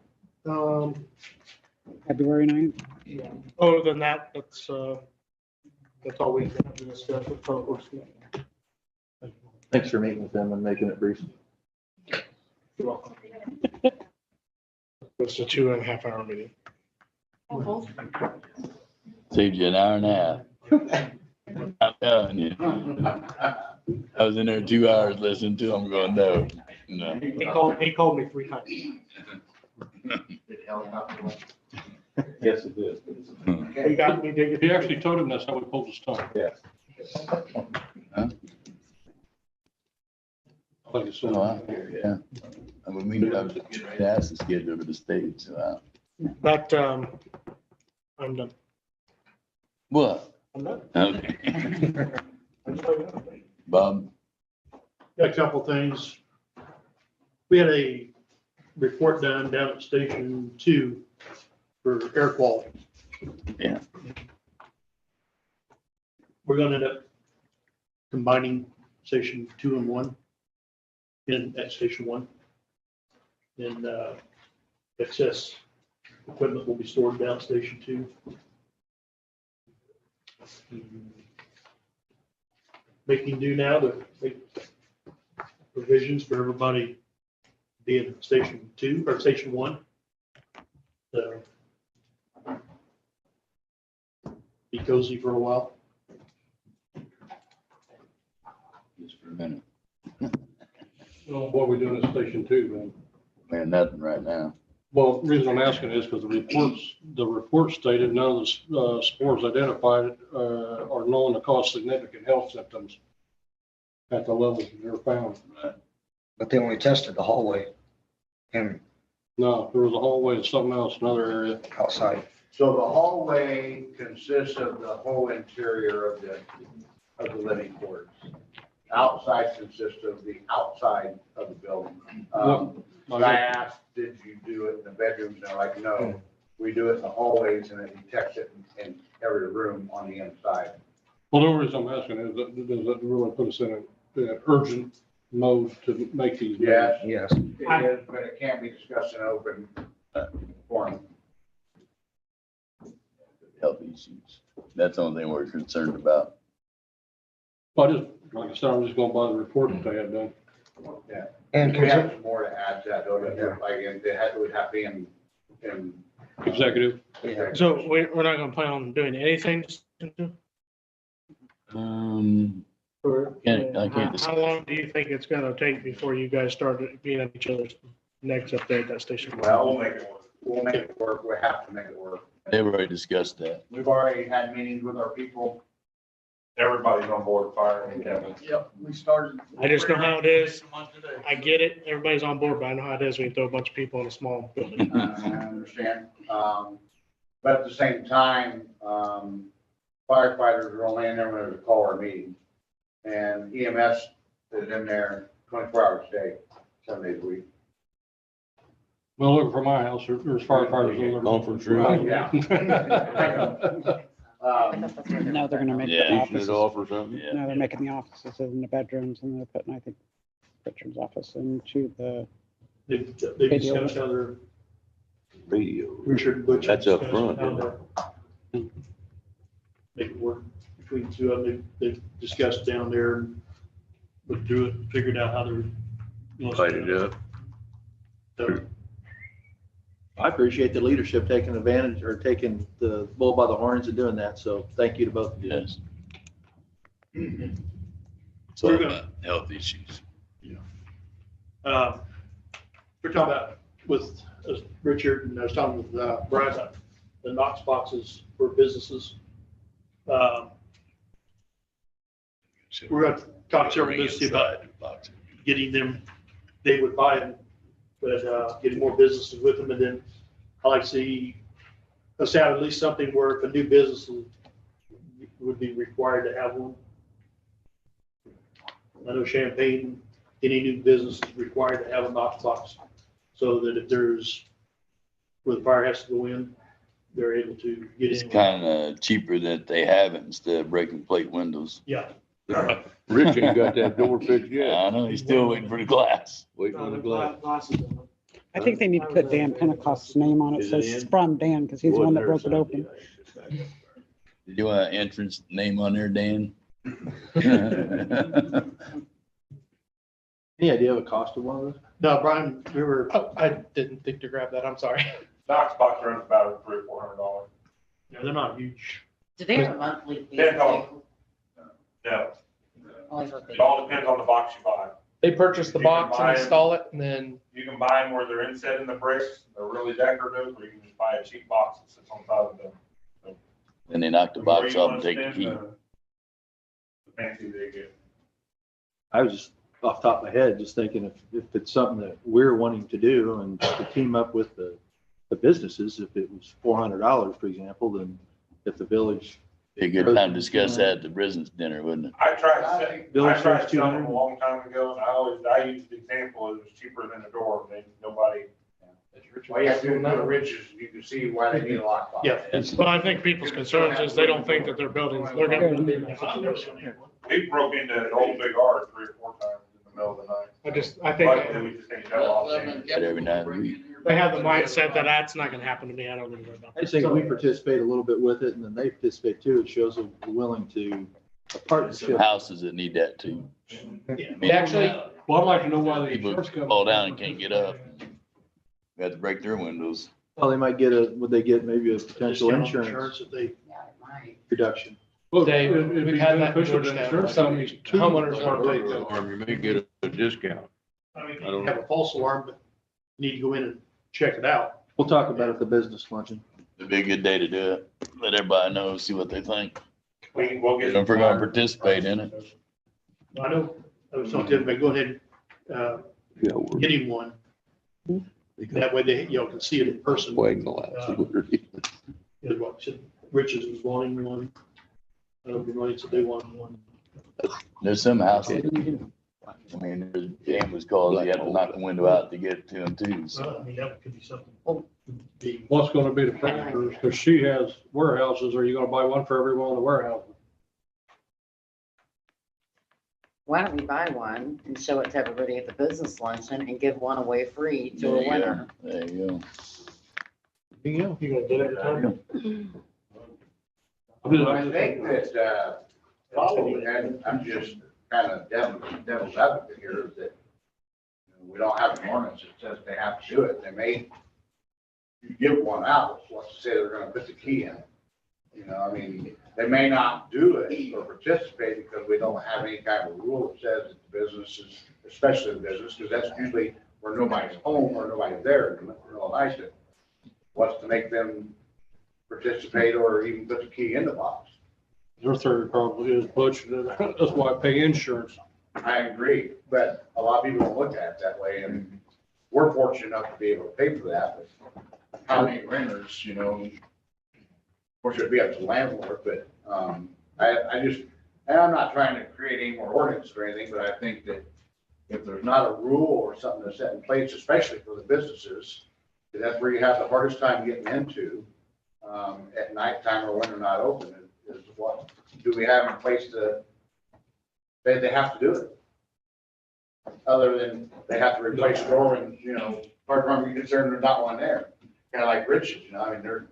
February 9th. Yeah. Other than that, that's all we have to discuss with Public Works. Thanks for meeting with them and making it brief. You're welcome. It's a 2.5 hour meeting. Saved you an hour and a half. I'm telling you. I was in there 2 hours listening to him going, no. He called me 3 times. Yes, it did. He got me digging. He actually told him that's how we pulled his tongue. Yeah. Huh? Like you said. Oh, wow. Yeah. I mean, I was getting ready to ask this kid over the stage, so. But, I'm done. What? I'm done. Okay. I'm just like, okay. Bob? Got a couple things. We had a report done down at Station 2 for air quality. Yeah. We're gonna end up combining Station 2 and 1 at Station 1. And excess equipment will be stored down at Station 2. Making do now to make provisions for everybody being at Station 2 or Station 1. So be cozy for a while. Just for a minute. Well, what are we doing at Station 2 then? Man, nothing right now. Well, the reason I'm asking is because the report stated none of the spores identified are known to cause significant health symptoms at the levels that they're found. But they only tested the hallway and No, there was a hallway and something else, another area. outside. So the hallway consists of the whole interior of the living quarters. Outside consists of the outside of the building. I asked, did you do it in the bedrooms? They're like, no, we do it in the hallways and it detects it in every room on the inside. Well, the only reason I'm asking is that does that really put us in an urgent mode to make these? Yes, yes, it is, but it can't be discussed in open forum. Health issues. That's the only thing we're concerned about. But just, like I said, I'm just going by the report that they had done. Yeah. And we have some more to add to that, though, like, it would have to be in. Executive. So we're not gonna plan on doing anything? I can't. How long do you think it's gonna take before you guys start being at each other's necks up there at that station? Well, we'll make it work. We'll make it work. We have to make it work. They've already discussed that. We've already had meetings with our people. Everybody's on board firing Kevin. Yep, we started. I just know how it is. I get it. Everybody's on board, but I know how it is when you throw a bunch of people in a small building. I understand. But at the same time, firefighters are only in there when there's a call or meeting. And EMS is in there 24 hours a day, 7 days a week. Well, looking for my house, there's firefighters in there. Conference room. Yeah. No, they're gonna make the Yeah. Teaching offices. it off or something. Yeah. No, they're making the offices in the bedrooms and they're putting, I think, Richard's office into the, They discussed how they're Radio. Richard Butch. That's up discussed front, how isn't they're- Make it work between the two of them. They've discussed down there and looked through it, figured out how they're. Light it up. So I appreciate the leadership taking advantage or taking the bull by the horns and doing that. So thank you to both of you. Yes. It's all about health issues. We're talking about with Richard, and I was talking with Brian, about the Knox boxes for businesses. We're going to talk several businesses about getting them, they would buy them, but getting more businesses with them. And then I like to see us have at least something where if a new business would be required to have one. I know Champaign, any new business is required to have a Knox box, so that if there's, where the fire has to go in, they're able to get It's in. kind of cheaper that they have it instead of breaking plate windows. Yeah. Rich ain't got that door fixed yet. I know, he's still waiting for the glass. Waiting on the glass. I think they need to put Dan Pentecost's name on it. It says it's from Dan because he's the one that broke it open. Did you want an entrance name on there, Dan? Any idea of a cost of one of those? No, Brian, we were, Oh, I didn't think to grab that. I'm sorry. Knox box runs about $300-400. yeah, they're not huge. Do they have a monthly fee? Depends on- No, Only for it all depends on the box you buy. They purchase the You can box and buy 'em. install it, and then You can buy them where they're inset in the bricks, they're really decorative, or you can just buy a cheap box that sits on top of them. And they knock the box off and take the key. The fancy they get. I was just off the top of my head, just thinking if it's something that we're wanting to do and to team up with the businesses, if it was $400, for example, then if the village. Be a good time to discuss that at the business dinner, wouldn't it? I tried Village selling charge them a $200. long time ago, and I used the example, it was cheaper than a door, and nobody. All you have to do is go to Rich's, you can see why they need a lockbox. Yeah, well, I think people's concerns is they don't think that their buildings, they're gonna be. We broke into an old big R 3 or 4 times in the middle of the night. I think Luckily, we just ain't got off. But every night of the week. they have the mindset that that's not gonna happen to me. I don't even worry about I just think if we participate a little bit with it and then they participate too, it shows that we're willing to, a partnership. Houses that need that too. they actually, Well, I'd like to know why the People insurance company. fall down and can't get up. We have to break their windows. Well, they might get would they get maybe a potential insurance If they, Yeah, it might. reduction? Well, Dave, it'd be we've had that beneficial to negotiated. insurance companies too. Homeowners want to take Or you may get a discount. I mean, I don't you have a false alarm, but you need to go in and check it out. We'll talk about it at the business luncheon. It'd be a good day to do it. Let everybody know, see what they think. We'll get. If we're gonna participate in it. I know, I was telling Tim, but go ahead, Yeah, we're get him one. That way they, can see it in person. waiting the last. Is what, said Richards was wanting one. I don't know, said they wanted one. There's some houses, I mean, there's ambulance calls, you have to knock the window out to get to them too, so. So, I mean, that could be something. Be- What's gonna be the factors, because she has warehouses, are you gonna buy one for every one of the warehouses? Why don't we buy one and show it to everybody at the business luncheon and give one away free to a winner? There you go. There you go. You gonna do it every time? I think that, and I'm just kind of devil's advocate here, is that we don't have an ordinance that says they have to do it. They may give one out, let's say they're gonna put the key in. I mean, they may not do it or participate because we don't have any kind of rule that says that the businesses, especially the business, because that's usually where nobody's home or nobody's there in the middle of the night. What's to make them participate or even put the key in the box? Their theory probably is Butch, that's why I pay insurance. I agree, but a lot of people don't look at it that way, and we're fortunate enough to be able to pay for that, but how many renters, of course, it'd be up to the landlord, but, I just, and I'm not trying to create any more ordinance or anything, but I think that if there's not a rule or something that's set in place, especially for the businesses, that's where you have the hardest time getting into, at nighttime or when they're not open, is what do we have in place to, they have to do it. Other than they have to replace the door and, far from you're concerned, there's not one there. Kind of like Rich's, I mean, their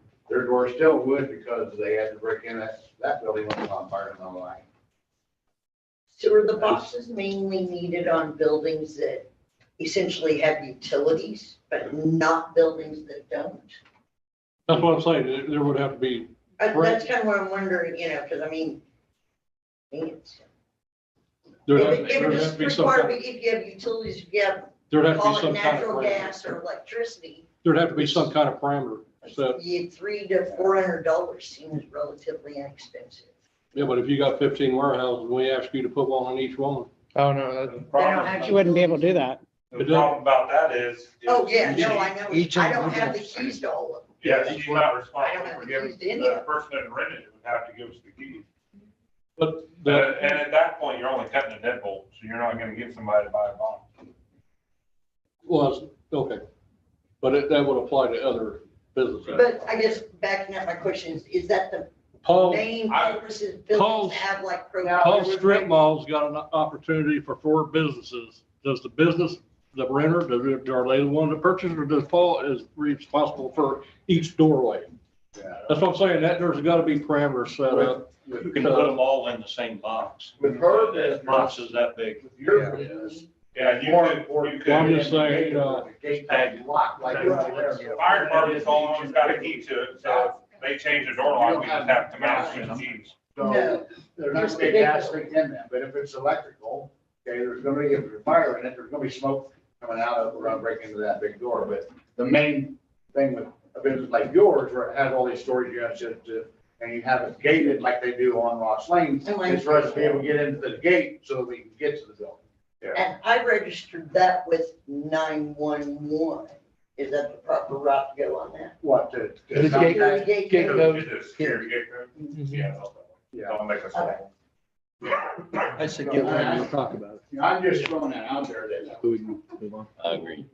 door still would because they had to break in that building when it was on fire and all that. So are the boxes mainly needed on buildings that essentially have utilities, but not buildings that don't. That's what I'm saying, there would have to be, That's kind of what I'm wondering, you know, because I mean, it's. there'd If have it there'd was have to be some, required, if you have utilities, if you have, there'd have to be call it some kind of natural parameter. gas or electricity, There'd have to be some kind of parameter, so, you $300 to $400 seems relatively inexpensive. yeah, but if you got 15 warehouses, we ask you to put one on each one. Oh, no, that- The They don't problem- have You wouldn't be able to do that. The problem about that is. Oh, yeah, no, I know, Each I don't have the individual. keys to all of them. Yes, you're not I don't responsible have for the giving, keys to any the of them. person that rented it would have to give us the keys. But And that, at that point, you're only cutting a deadbolt, so you're not gonna get somebody to buy a box. was, okay. But that would apply to other businesses. But I guess backing up my question is that the Paul, main purpose is Paul's- buildings have like. Paul Strip Mall's got an opportunity for 4 businesses. Does the business, the renter, are they the one that purchased, or does Paul is responsible for each doorway? That's what I'm saying, that there's gotta be parameters set up. You can put them all in the same box. With her That business, box is that big. with your business. Yeah, you Or, could, or you you could. I'm just saying, The gate tag lock, like. The fire department's always got a key to it, so if they change the door lock, we just have to come out and switch keys. So No. there's not gonna be a gas leak in them, but if it's electrical, okay, there's gonna be, if there's fire in it, there's gonna be smoke coming out of, we're gonna break into that big door. But the main thing with a business like yours, where it has all these storage units, and you have it gated like they do on Ross Lane, is for us to be able to get into the gate so that we can get to the building. And I registered that with 911. Is that the proper route to go on that? What, to? The gate- Security gate gate code? code. Is it security gate code? Yeah. Yeah. Don't make us. Okay. I said, get ready to talk about You know, I'm just throwing that out there that. it. So we can move on. I agree.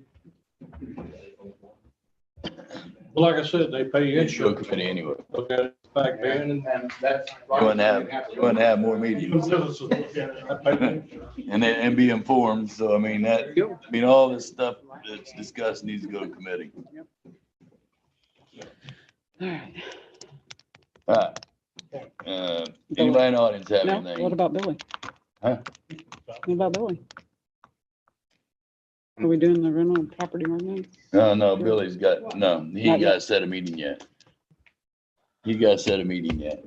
But like I said, they pay It's your insurance. committee anyway. Look at it back then and. And that's. You wouldn't have more meetings. And be informed, so I mean, all this stuff that's discussed needs to go to committee. All right. All right. Anybody in the audience have No, what anything? about Billy? Huh? What about Billy? Are we doing the rental property ordinance? No, Billy's got, no, he ain't got to set a meeting yet. He got to set a meeting yet.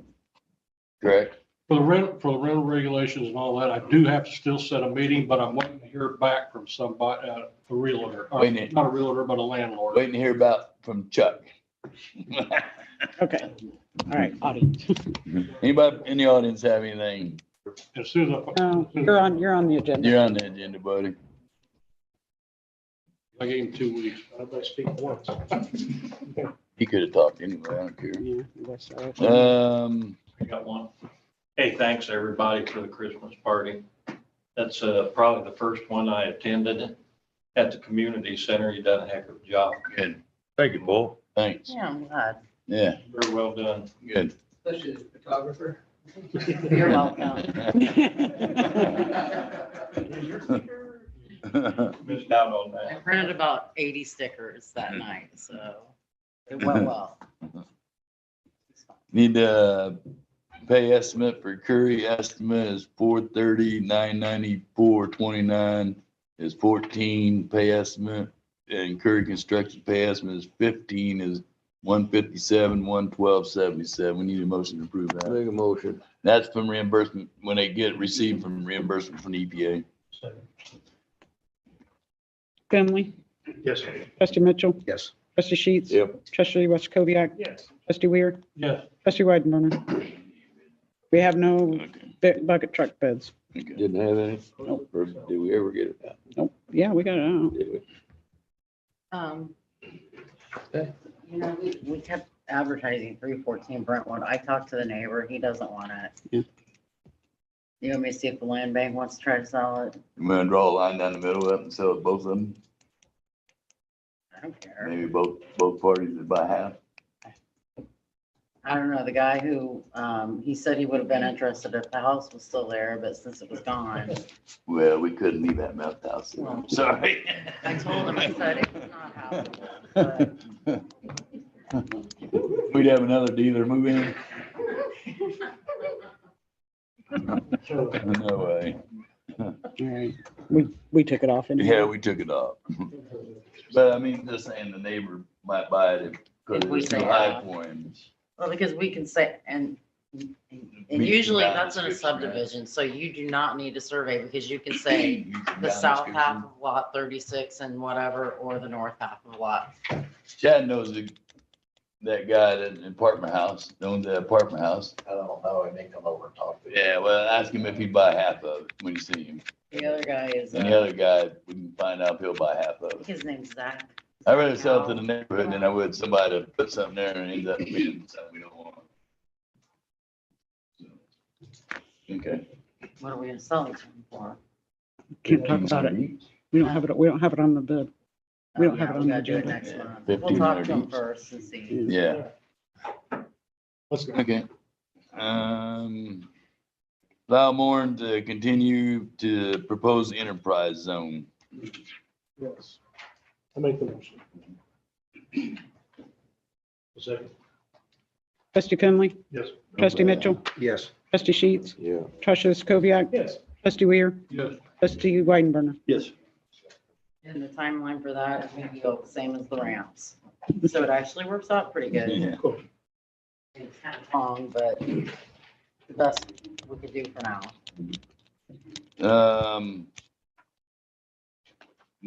Correct? For the rental regulations and all that, I do have to still set a meeting, but I'm waiting to hear back from somebody, a realtor, or Waiting. not a realtor, but a landlord. Waiting to hear about from Chuck. Okay, all right, audience. Anybody in the audience have anything? As soon as No, you're on the agenda. You're on the agenda, buddy. I gave him 2 weeks. Everybody speak at once. He could have talked anyway, I don't care. Yeah, that's all right. I got one. Hey, thanks everybody for the Christmas party. That's probably the first one I attended at the community center. You done a heck of a job. Good, Thank you, Paul. thanks. Yeah, I'm glad. Yeah, Very well done. good. Especially the photographer. You're welcome. Missed out on I that. printed about 80 stickers that night, so it went well. Need to pay estimate for Curry. Estimate is 430, 994.29 is 14 pay estimate. And Curry Construction pay estimate is 15 is 157, 112.77. We need a motion to approve that. Make a motion. That's from reimbursement, when they get received from reimbursement from the EPA. Finley, Yes, sir. trustee Mitchell, Yes. trustee Sheets. Yep. Trustee West Yes. trustee Weir, Yes, trustee Weidenburner. We have no Okay. bucket truck bids. Okay. Didn't have any? Or did we ever get it? Nope, yeah, we got it out. Did we? You know, we kept advertising 314 Brentwood. I talked to the neighbor. He doesn't want it. Yeah. You want me to see if the land bank wants to try to sell it? I'm gonna draw a line down the middle of it and sell it both of them. I don't care. Maybe both parties would buy half. I don't know. The guy who, he said he would have been interested if the house was still there, but since it was gone. Well, we couldn't leave that meth house. there. Well, Sorry. I told him, I said it was not happening. But We'd have another dealer move in. No way. All right, we took it off anyway. Yeah, we took it off. But I mean, just saying the neighbor might buy it because If we it's too say high yeah. for him. Well, because we can say, and usually that's in a subdivision, so you do not need a survey because you can say the south half of lot 36 and whatever, or the north half of lot. Chad knows that guy that in apartment house, owns the apartment house. I don't know, I need to come over and talk to you. Yeah, well, ask him if he'd buy half of it when you see him. The other guy is, And the other guy, we can find out if he'll buy half of it. his name's Zach. I'd rather sell it to the neighborhood than I would somebody to put something there and end up being something we don't want. Okay. What are we gonna sell it to him for? Can't talk about it. We don't have it on the bid. We don't have it on the We gotta do it agenda. next month. 15 We'll talk to him each. first and see. Yeah, Let's go. okay. Allow Moore to continue to propose enterprise zone. Yes. I make the motion. Second. Trustee Finley, Yes. trustee Mitchell, Yes. trustee Sheets, Yeah. trustee Sokoviak, Yes. trustee Weir, Yes. trustee Weidenberger. Yes. And the timeline for that is gonna be the same as the ramps. So it actually works out pretty good. Yeah. Cool. It's kind of long, but the best we could do for now.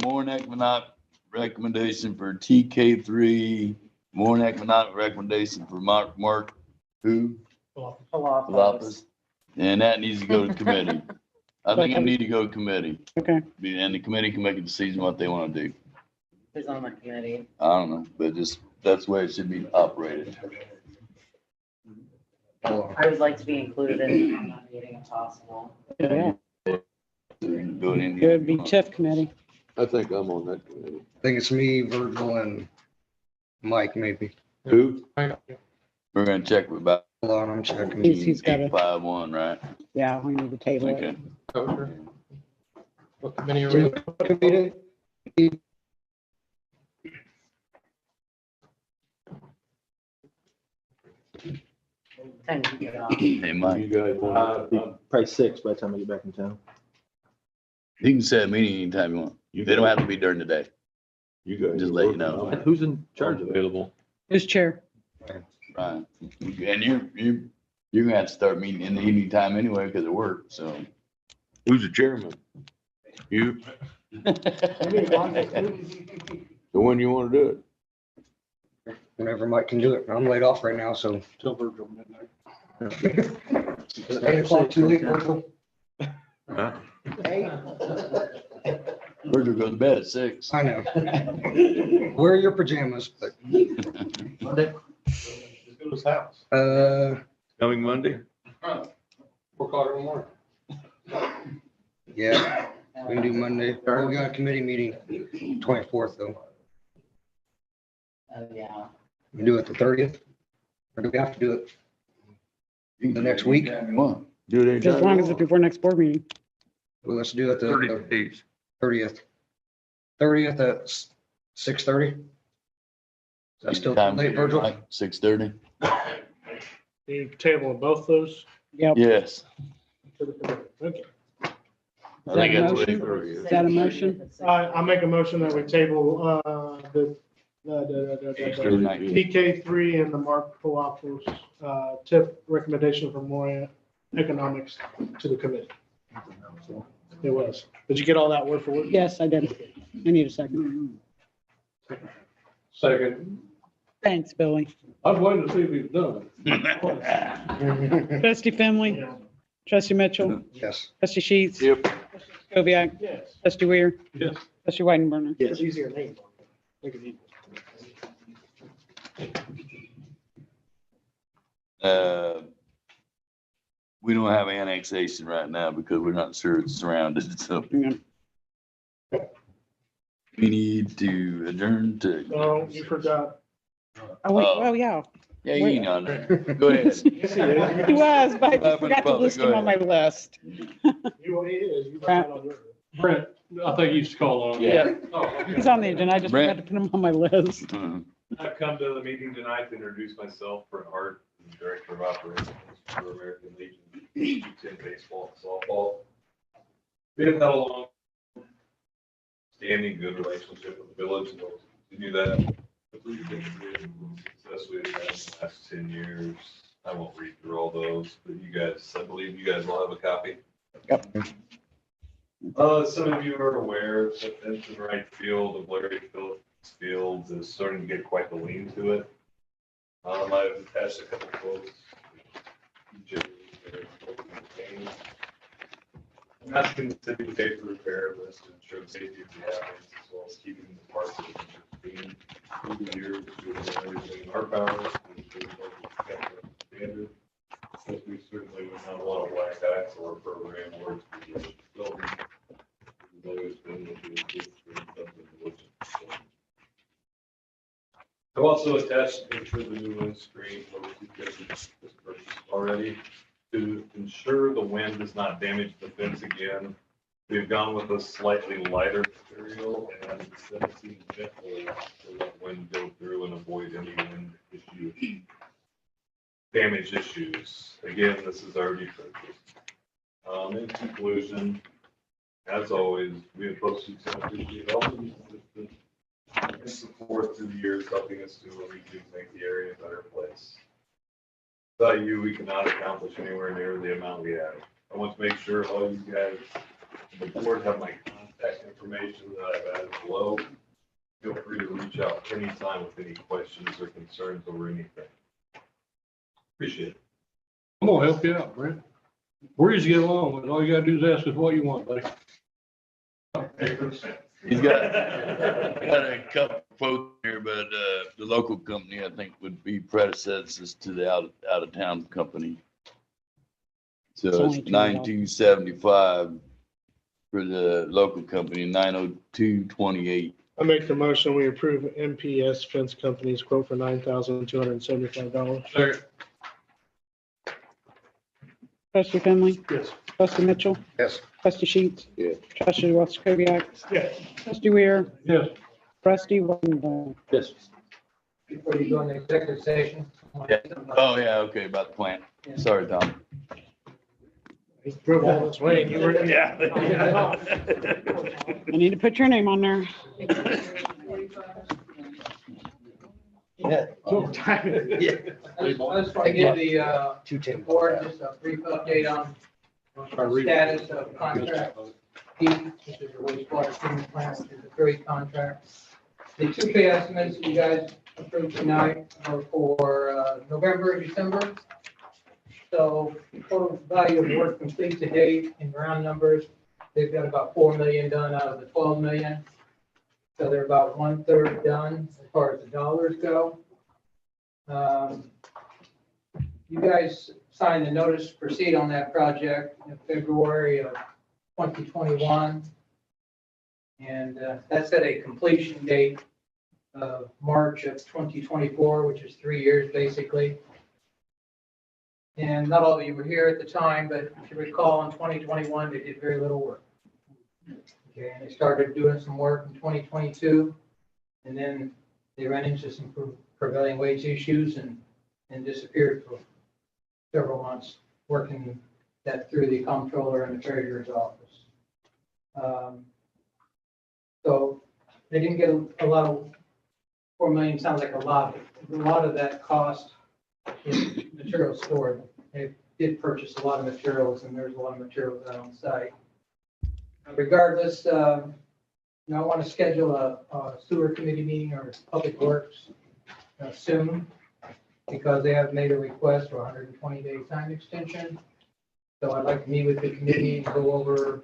More economic recommendation for TK3, more economic recommendation for Mark, who? Palapis. And that needs to go to committee. I think it need to go to committee. Okay, And the committee can make a decision what they want to do. Who's on the committee? I don't know, but just, that's the way it should be operated. I would like to be included in that meeting if possible. yeah, Do it in. it would be TIF committee. I think I'm on that committee. I think it's me, Virgil, and Mike, maybe. Who? We're gonna check with about Hold on, I'm checking. He's got a, 851, right? yeah, we need to table it. Okay. What committee are we? Time to get off. Hey, Mike, You guys want Probably 6 by the time I get back in town. you can set a meeting anytime you want. They don't have to be during the day. you guys. Just let you know. Who's in charge of it? Available. Who's chair? Right. And you're gonna have to start meeting in the evening time anyway because of work, so. Who's the chairman? You? So when you want to do it? Whenever Mike can do it. I'm laid off right now, so. Till Virgil midnight. 8 o'clock too late, Virgil. Huh? Virgil goes to bed at 6. I know. Wear your pajamas, but, Monday. Just go to his house. Coming Monday? 4 o'clock in the morning. yeah, we can do Monday. We got a committee meeting 24th though. Oh, yeah. We do it the 30th? Or do we have to do it? The next week? Anytime you want. Do it As anytime. long as it's before next board meeting. Well, let's do it 30 the days. 30th. 30th at 6:30? Is that still too Time late, for you, Virgil? Mike? 6:30? You table both those? Yep. Yes. Okay. I think that's what Motion? it- Is that a motion? I make a motion that we table, the PK3 and the Mark Palapis, TIF recommendation for more economics to the committee. So, it was. Did you get all that word for word? Yes, I did. I need a second. Second. Thanks, Billy. I was waiting to see if he's done. Trustee Finley, trustee Mitchell, Yes. trustee Sheets, Yep. Sokoviak, Yes. trustee Weir, Yes. trustee Weidenberger. It's easier name. Make it easy. We don't have annexation right now because we're not sure it's surrounded, so Yeah. we need to adjourn to. Oh, you forgot. Oh, wait, Oh. oh, yeah. Yeah, you ain't on there. Go ahead. He was, but I Open just the forgot to public, list go him on my ahead. list. You, it is. You forgot on yours. Brent, I think you should call on. Yeah. Oh, He's on the agenda. I just forgot Brent. to put him on my list. Mhm. I've come to the meeting tonight to introduce myself. Brent Hart, Director of Operations for American Legion, 210 Baseball and Softball. We have had a long standing good relationship with the village and we'll continue that. The three things we have success we've had in the last 10 years. I won't read through all those, but you guys, I believe you guys will have a copy. Yep. Some of you are aware that Benson right field of Larry Phillips Fields is starting to get quite the lean to it. I've attached a couple quotes. I'm asking the city to pay for repair of this to ensure the safety of the applicants as well as keeping the parks clean. Through the years, we've done everything in our power to ensure local standard. Since we certainly would not want a black tax or a program or to be building. We've always been looking at this for something to look at. I've also attached a picture of the new windscreen, this purchase already. To ensure the wind does not damage the fence again, we've gone with a slightly lighter material and instead of seeing gently to let wind go through and avoid any wind issue, damage issues. Again, this is already purchased. In conclusion, as always, we have posted some appreciate all the and support through the years, helping us do what we do, make the area a better place. Without you, we cannot accomplish anywhere near the amount we have. I want to make sure all you guys, the board, have my contact information that I've added below. Feel free to reach out anytime with any questions or concerns over anything. Appreciate it. I'm gonna help you out, Brent. Where you get along with, all you gotta do is ask us what you want, buddy. He's got a couple quotes here, but the local company, I think, would be predecessors to the out of town company. So only it's 9275 for the local company, 90228. I make the motion, we approve MPS Fence Company's quote for $9,275. Trustee Finley, Yes. trustee Mitchell, Yes. trustee Sheets. Yeah. Trustee Ross-Koviak, Yes. trustee Weir, Yes. trustee Wendell. Yes. Before you go into executive session. Yeah. Oh, yeah, okay, about the plant. Sorry, Tom. He drove all this way and you were. Yeah. I need to put your name on there. Yeah. I just want to give the board just a brief update on the status of contract D, which is a wastewater treatment plant, which is a great contract. The two pay estimates you guys approved tonight are for November and December. So total value of work complete to date in round numbers, they've got about 4 million done out of the 12 million. So they're about 1/3 done as far as the dollars go. You guys signed the notice to proceed on that project in February of 2021. And that set a completion date of March of 2024, which is 3 years basically. And not all of you were here at the time, but if you recall, in 2021, they did very little work. Okay, and they started doing some work in 2022, and then they ran into some prevailing wage issues and disappeared for several months, working that through the comptroller and the treasurer's office. So they didn't get a lot of, 4 million sounds like a lot. A lot of that cost is material stored. They did purchase a lot of materials, and there's a lot of materials out on site. Regardless, I want to schedule a sewer committee meeting or public works soon, because they have made a request for 120-day time extension. So I'd like to meet with the committee and go over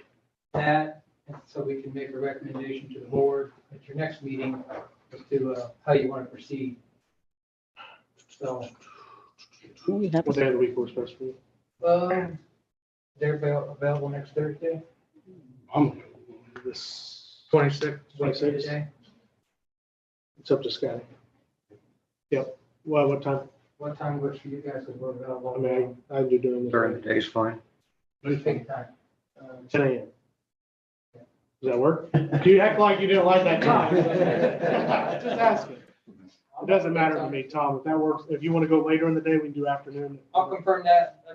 that, so we can make a recommendation to the board at your next meeting as to how you want to proceed. So. We have What day of the week works best for you? They're available next Thursday. This 26. It's up to Scotty. Yep. Well, what time? What time works for you guys if we're available? I mean, I do during the. During the day's fine. Take time. 10 a.m. Does that work? You act like you didn't like that time. Just asking. It doesn't matter to me, Tom. If that works, if you want to go later in the day, we can do afternoon. I'll confirm that. I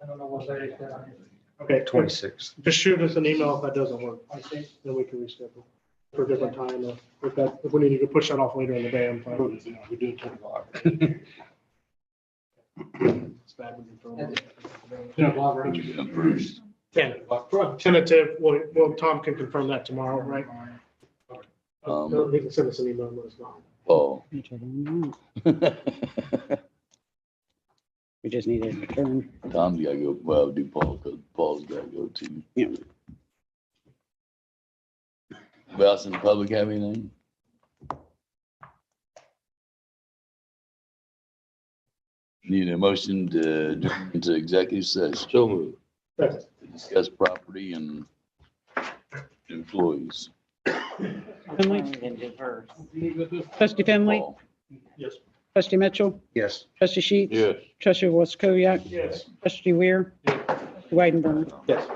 don't know what Larry said on it. Okay, 26th. just shoot us an email if that doesn't work. Then we can reschedule for a different time. If we need to push that off later in the day, I'm fine. We do it 10 o'clock. It's bad when you're throwing it. 10 o'clock, right? 10, tentative, well, Tom can confirm that tomorrow, right? He can send us an email and let us know. Paul. We just need to adjourn. Tom's gotta go, well, do Paul, because Paul's gotta go too. Yeah. Anybody else in the public have anything? Need a motion to adjourn into executive session. So moved. To discuss property and employees. Finley, Trustee Finley, Paul. Yes. Trustee Mitchell, Yes. Trustee Sheets. Yes. Trustee Woskoviac, Yes. Trustee Weir, Weidenberger. Yes.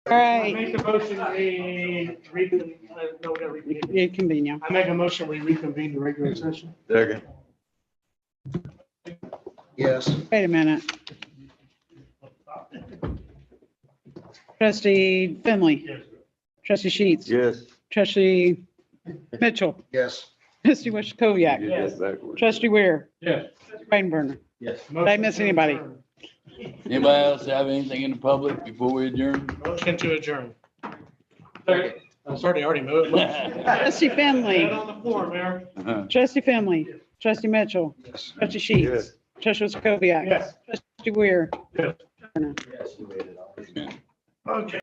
All I right, make a motion, we reconvene, no, whatever. you convene now. I make a motion, we reconvene the regular session. Second. Yes. Wait a minute. Trustee Finley. Trustee Sheets. Yes. Trustee Mitchell. Yes. Trustee Wishkoviac. You get that backwards. Trustee Weir. Yes. Rainburner. Yes. Did I miss anybody? Anybody else have anything in the public before we adjourn? Motion to adjourn. I'm sorry, I already moved. Trustee Finley. On the floor, Mayor. Trustee Finley. Trustee Mitchell. Trustee Sheets. Trustee Wishkoviac. Yes. Trustee Weir. Yes. Yes, you made it. Okay.